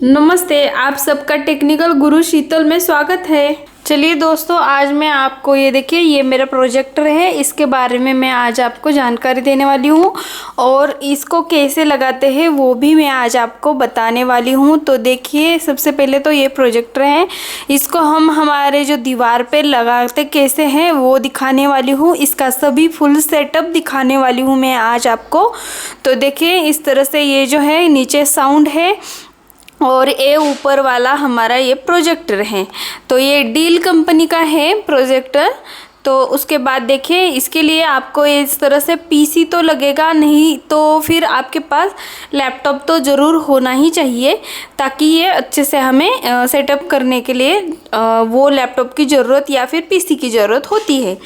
नमस्ते, आप सबका टेक्निकल गुरु शीतल में स्वागत है। चलिए दोस्तों, आज मैं आपको ये देखिए, ये मेरा प्रोजेक्टर है, इसके बारे में मैं आज आपको जानकारी देने वाली हूँ और इसको कैसे लगाते हैं वो भी मैं आज आपको बताने वाली हूँ। तो देखिए, सबसे पहले तो ये प्रोजेक्टर है, इसको हम हमारे जो दीवार पे लगाते कैसे हैं वो दिखाने वाली हूँ। इसका सभी फुल सेटअप दिखाने वाली हूँ मैं आज आपको। तो देखिए, इस तरह से ये जो है नीचे साउंड है और ये ऊपर वाला हमारा ये प्रोजेक्टर है। तो ये डील कंपनी का है प्रोजेक्टर। तो उसके बाद देखिए, इसके लिए आपको इस तरह से पीसी तो लगेगा, नहीं तो फिर आपके पास लैपटॉप तो ज़रूर होना ही चाहिए, ताकि ये अच्छे से हमें सेटअप करने के लिए वो लैपटॉप की ज़रूरत या फिर पीसी की ज़रूरत होती है।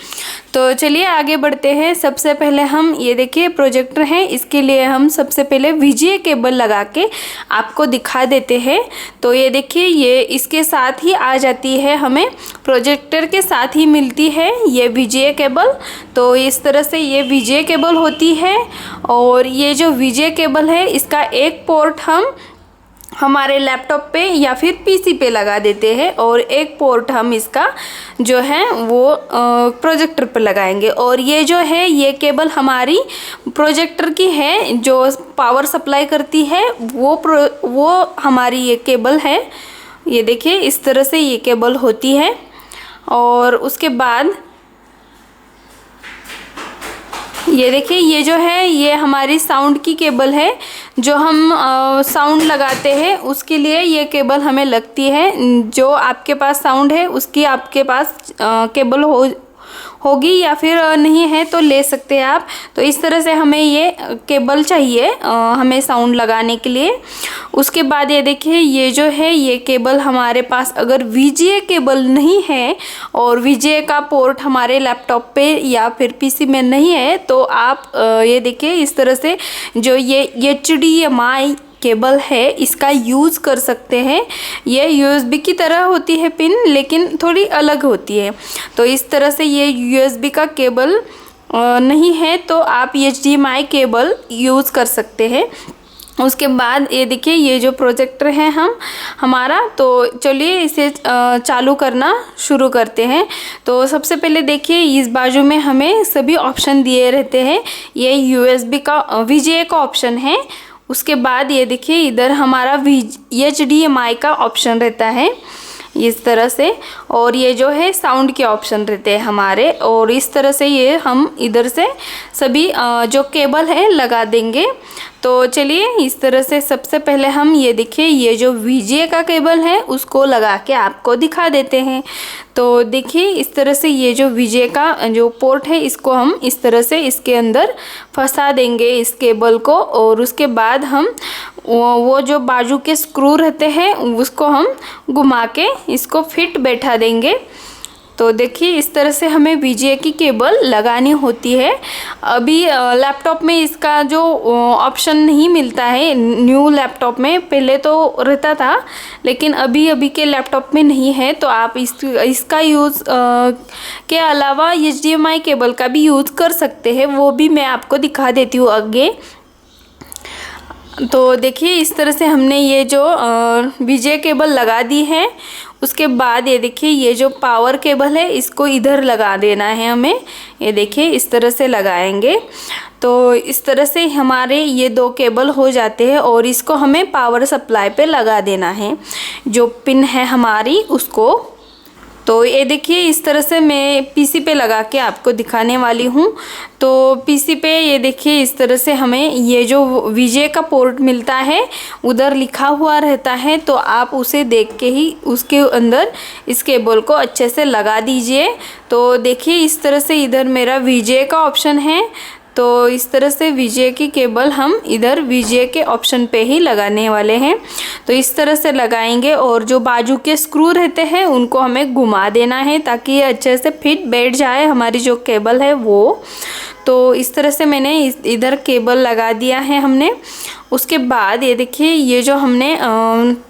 तो चलिए आगे बढ़ते हैं। सबसे पहले हम ये देखिए प्रोजेक्टर है, इसके लिए हम सबसे पहले VGA केबल लगा के आपको दिखा देते हैं। तो ये देखिए, ये इसके साथ ही आ जाती है, हमें प्रोजेक्टर के साथ ही मिलती है ये VGA केबल। तो इस तरह से ये VGA केबल होती है और ये जो VGA केबल है, इसका एक पोर्ट हम हमारे लैपटॉप पे या फिर पीसी पे लगा देते हैं और एक पोर्ट हम इसका जो है वो प्रोजेक्टर पर लगाएंगे। और ये जो है ये केबल हमारी प्रोजेक्टर की है, जो पावर सप्लाई करती है, वो हमारी ये केबल है। ये देखिए, इस तरह से ये केबल होती है। और उसके बाद ये देखिए, ये जो है ये हमारी साउंड की केबल है, जो हम साउंड लगाते हैं उसके लिए ये केबल हमें लगती है। जो आपके पास साउंड है उसकी आपके पास केबल होगी या फिर नहीं है तो ले सकते हैं आप। तो इस तरह से हमें ये केबल चाहिए हमें साउंड लगाने के लिए। उसके बाद ये देखिए, ये जो है ये केबल हमारे पास अगर VGA केबल नहीं है और VGA का पोर्ट हमारे लैपटॉप पे या फिर पीसी में नहीं है, तो आप ये देखिए इस तरह से जो ये HDMI केबल है इसका यूज़ कर सकते हैं। ये USB की तरह होती है पिन, लेकिन थोड़ी अलग होती है। तो इस तरह से ये USB का केबल नहीं है तो आप HDMI केबल यूज़ कर सकते हैं। उसके बाद ये देखिए, ये जो प्रोजेक्टर है हमारा, तो चलिए इसे चालू करना शुरू करते हैं। तो सबसे पहले देखिए, इस बाजू में हमें सभी ऑप्शन दिए रहते हैं। ये USB का VGA का ऑप्शन है। उसके बाद ये देखिए, इधर हमारा HDMI का ऑप्शन रहता है इस तरह से, और ये जो है साउंड के ऑप्शन रहते हैं हमारे। और इस तरह से ये हम इधर से सभी जो केबल है लगा देंगे। तो चलिए इस तरह से सबसे पहले हम ये देखिए, ये जो VGA का केबल है उसको लगा के आपको दिखा देते हैं। तो देखिए, इस तरह से ये जो VGA का जो पोर्ट है इसको हम इस तरह से इसके अंदर फंसा देंगे इस केबल को। और उसके बाद हम वो जो बाजू के स्क्रू रहते हैं उसको हम घुमा के इसको फिट बैठा देंगे। तो देखिए, इस तरह से हमें VGA की केबल लगानी होती है। अभी लैपटॉप में इसका जो ऑप्शन नहीं मिलता है, न्यू लैपटॉप में पहले तो रहता था, लेकिन अभी के लैपटॉप में नहीं है। तो आप इसका यूज़ के अलावा HDMI केबल का भी यूज़ कर सकते हैं, वो भी मैं आपको दिखा देती हूँ आगे। तो देखिए, इस तरह से हमने ये जो VGA केबल लगा दी है। उसके बाद ये देखिए, ये जो पावर केबल है इसको इधर लगा देना है हमें। ये देखिए, इस तरह से लगाएंगे तो इस तरह से हमारे ये दो केबल हो जाते हैं। और इसको हमें पावर सप्लाई पे लगा देना है, जो पिन है हमारी उसको। तो ये देखिए, इस तरह से मैं पीसी पे लगा के आपको दिखाने वाली हूँ। तो पीसी पे ये देखिए, इस तरह से हमें ये जो VGA का पोर्ट मिलता है उधर लिखा हुआ रहता है, तो आप उसे देख के ही उसके अंदर इस केबल को अच्छे से लगा दीजिए। तो देखिए, इस तरह से इधर मेरा VGA का ऑप्शन है। तो इस तरह से VGA की केबल हम इधर VGA के ऑप्शन पे ही लगाने वाले हैं। तो इस तरह से लगाएंगे और जो बाजू के स्क्रू रहते हैं उनको हमें घुमा देना है, ताकि ये अच्छे से फिट बैठ जाए हमारी जो केबल है वो। तो इस तरह से मैंने इधर केबल लगा दिया है हमने। उसके बाद ये देखिए, ये जो हमने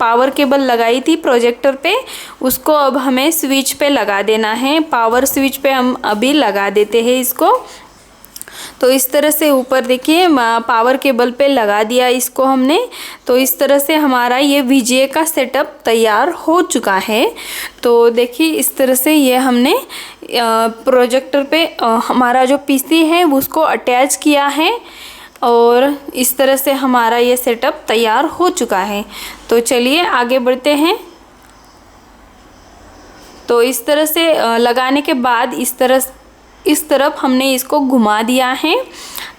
पावर केबल लगाई थी प्रोजेक्टर पे, उसको अब हमें स्विच पे लगा देना है। पावर स्विच पे हम अभी लगा देते हैं इसको। तो इस तरह से ऊपर देखिए पावर केबल पे लगा दिया इसको हमने। तो इस तरह से हमारा ये VGA का सेटअप तैयार हो चुका है। तो देखिए इस तरह से ये हमने प्रोजेक्टर पे हमारा जो PC है उसको अटैच किया है और इस तरह से हमारा ये सेटअप तैयार हो चुका है। तो चलिए आगे बढ़ते हैं। तो इस तरह से लगाने के बाद इस तरफ हमने इसको घुमा दिया है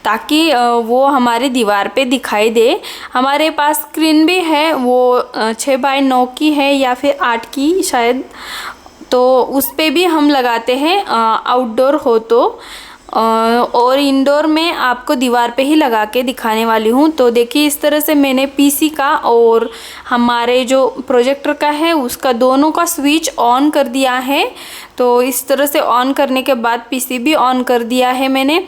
ताकि वो हमारे दीवार पे दिखाई दे। हमारे पास स्क्रीन भी है, वो 6x9 की है या फिर 8 की शायद, तो उस पे भी हम लगाते हैं आउटडोर हो तो। और इंडोर में आपको दीवार पे ही लगा के दिखाने वाली हूँ। तो देखिए इस तरह से मैंने PC का और हमारे जो प्रोजेक्टर का है उसका दोनों का स्विच ऑन कर दिया है। तो इस तरह से ऑन करने के बाद PC भी ऑन कर दिया है मैंने,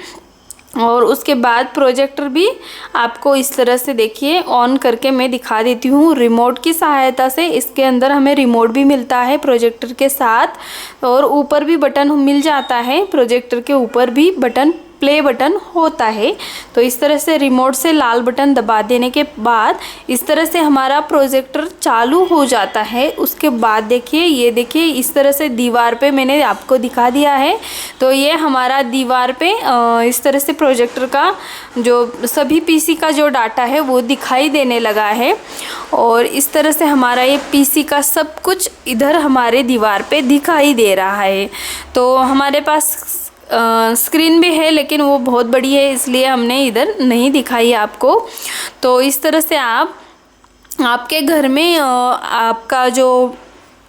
और उसके बाद प्रोजेक्टर भी आपको इस तरह से देखिए ऑन करके मैं दिखा देती हूँ रिमोट की सहायता से। इसके अंदर हमें रिमोट भी मिलता है प्रोजेक्टर के साथ, और ऊपर भी बटन मिल जाता है, प्रोजेक्टर के ऊपर भी बटन प्ले बटन होता है। तो इस तरह से रिमोट से लाल बटन दबा देने के बाद इस तरह से हमारा प्रोजेक्टर चालू हो जाता है। उसके बाद देखिए ये देखिए इस तरह से दीवार पे मैंने आपको दिखा दिया है। तो ये हमारा दीवार पे इस तरह से प्रोजेक्टर का जो सभी PC का जो डाटा है वो दिखाई देने लगा है, और इस तरह से हमारा ये PC का सब कुछ इधर हमारे दीवार पे दिखाई दे रहा है। तो हमारे पास स्क्रीन भी है लेकिन वो बहुत बड़ी है इसलिए हमने इधर नहीं दिखाई आपको। तो इस तरह से आपके घर में आपका जो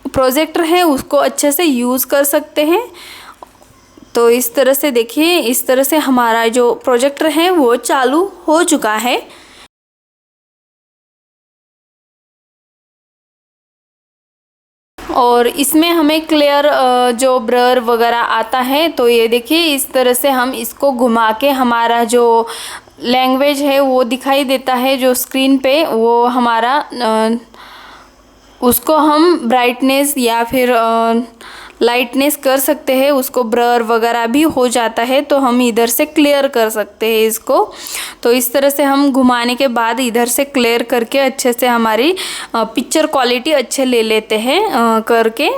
प्रोजेक्टर है उसको अच्छे से यूज़ कर सकते हैं। तो इस तरह से देखिए इस तरह से हमारा जो प्रोजेक्टर है वो चालू हो चुका है। और इसमें हमें क्लियर जो ब्लर वगैरह आता है। तो ये देखिए इस तरह से हम इसको घुमा के हमारा जो लैंग्वेज है वो दिखाई देता है जो स्क्रीन पे, वो हमारा उसको हम ब्राइटनेस या फिर लाइटनेस कर सकते हैं, उसको ब्लर वगैरह भी हो जाता है तो हम इधर से क्लियर कर सकते हैं इसको। तो इस तरह से हम घुमाने के बाद इधर से क्लियर करके अच्छे से हमारी पिक्चर क्वालिटी अच्छे ले लेते हैं करके।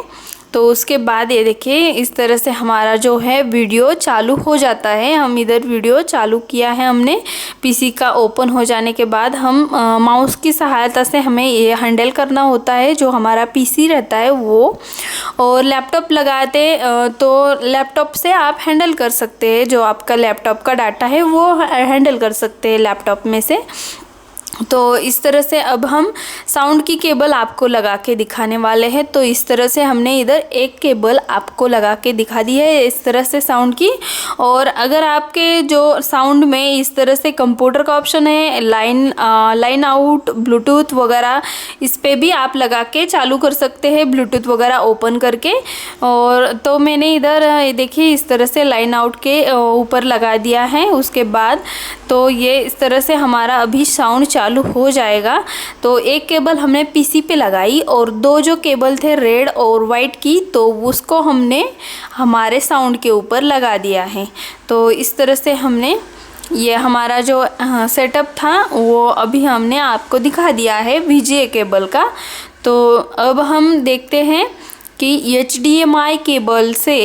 तो उसके बाद ये देखिए इस तरह से हमारा जो है वीडियो चालू हो जाता है। हम इधर वीडियो चालू किया है हमने। PC का ओपन हो जाने के बाद हम माउस की सहायता से हमें ये हैंडल करना होता है जो हमारा PC रहता है वो। और लैपटॉप लगाते तो लैपटॉप से आप हैंडल कर सकते हैं, जो आपका लैपटॉप का डाटा है वो हैंडल कर सकते हैं लैपटॉप में से। तो इस तरह से अब हम साउंड की केबल आपको लगा के दिखाने वाले हैं। तो इस तरह से हमने इधर एक केबल आपको लगा के दिखा दी है इस तरह से साउंड की। और अगर आपके जो साउंड में इस तरह से कंप्यूटर का ऑप्शन है, लाइन आउट, ब्लूटूथ वगैरह, इस पे भी आप लगा के चालू कर सकते हैं ब्लूटूथ वगैरह ओपन करके। और तो मैंने इधर देखिए इस तरह से लाइन आउट के ऊपर लगा दिया है। उसके बाद तो ये इस तरह से हमारा अभी साउंड चालू हो जाएगा। तो एक केबल हमने PC पे लगाई और दो जो केबल थे रेड और वाइट की, तो उसको हमने हमारे साउंड के ऊपर लगा दिया है। तो इस तरह से हमने ये हमारा जो सेटअप था वो अभी हमने आपको दिखा दिया है VGA केबल का। तो अब हम देखते हैं कि HDMI केबल से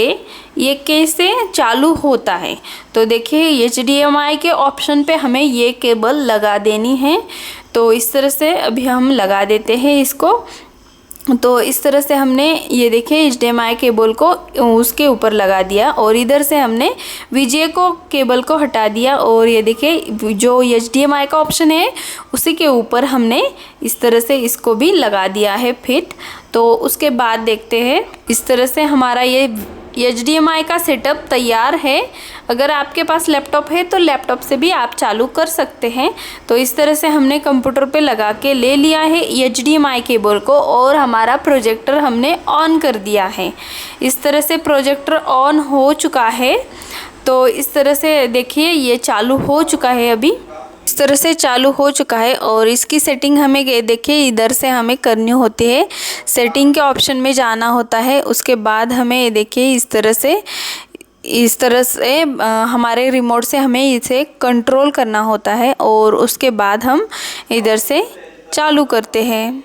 ये कैसे चालू होता है। तो देखिए HDMI के ऑप्शन पे हमें ये केबल लगा देनी है। तो इस तरह से अभी हम लगा देते हैं इसको। तो इस तरह से हमने ये देखिए HDMI केबल को उसके ऊपर लगा दिया और इधर से हमने VGA को केबल को हटा दिया। और ये देखिए जो HDMI का ऑप्शन है उसी के ऊपर हमने इस तरह से इसको भी लगा दिया है फिट। तो उसके बाद देखते हैं इस तरह से हमारा ये HDMI का सेटअप तैयार है। अगर आपके पास लैपटॉप है तो लैपटॉप से भी आप चालू कर सकते हैं। तो इस तरह से हमने कंप्यूटर पे लगा के ले लिया है HDMI केबल को और हमारा प्रोजेक्टर हमने ऑन कर दिया है। इस तरह से प्रोजेक्टर ऑन हो चुका है। तो इस तरह से देखिए ये चालू हो चुका है, अभी इस तरह से चालू हो चुका है। और इसकी सेटिंग हमें देखिए इधर से हमें करनी होती है, सेटिंग के ऑप्शन में जाना होता है। उसके बाद हमें देखिए इस तरह से इस तरह से हमारे रिमोट से हमें इसे कंट्रोल करना होता है और उसके बाद हम इधर से चालू करते हैं।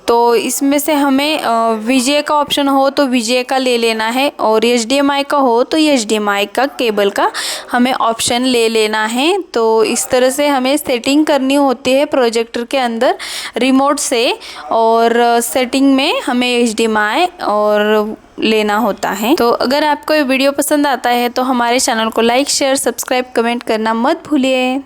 तो इसमें से हमें VGA का ऑप्शन हो तो VGA का ले लेना है और HDMI का हो तो HDMI का केबल का हमें ऑप्शन ले लेना है। तो इस तरह से हमें सेटिंग करनी होती है प्रोजेक्टर के अंदर रिमोट से, और सेटिंग में हमें HDMI और लेना होता है। तो अगर आपको ये वीडियो पसंद आता है तो हमारे चैनल को लाइक, शेयर, सब्सक्राइब, कमेंट करना मत भूलिए।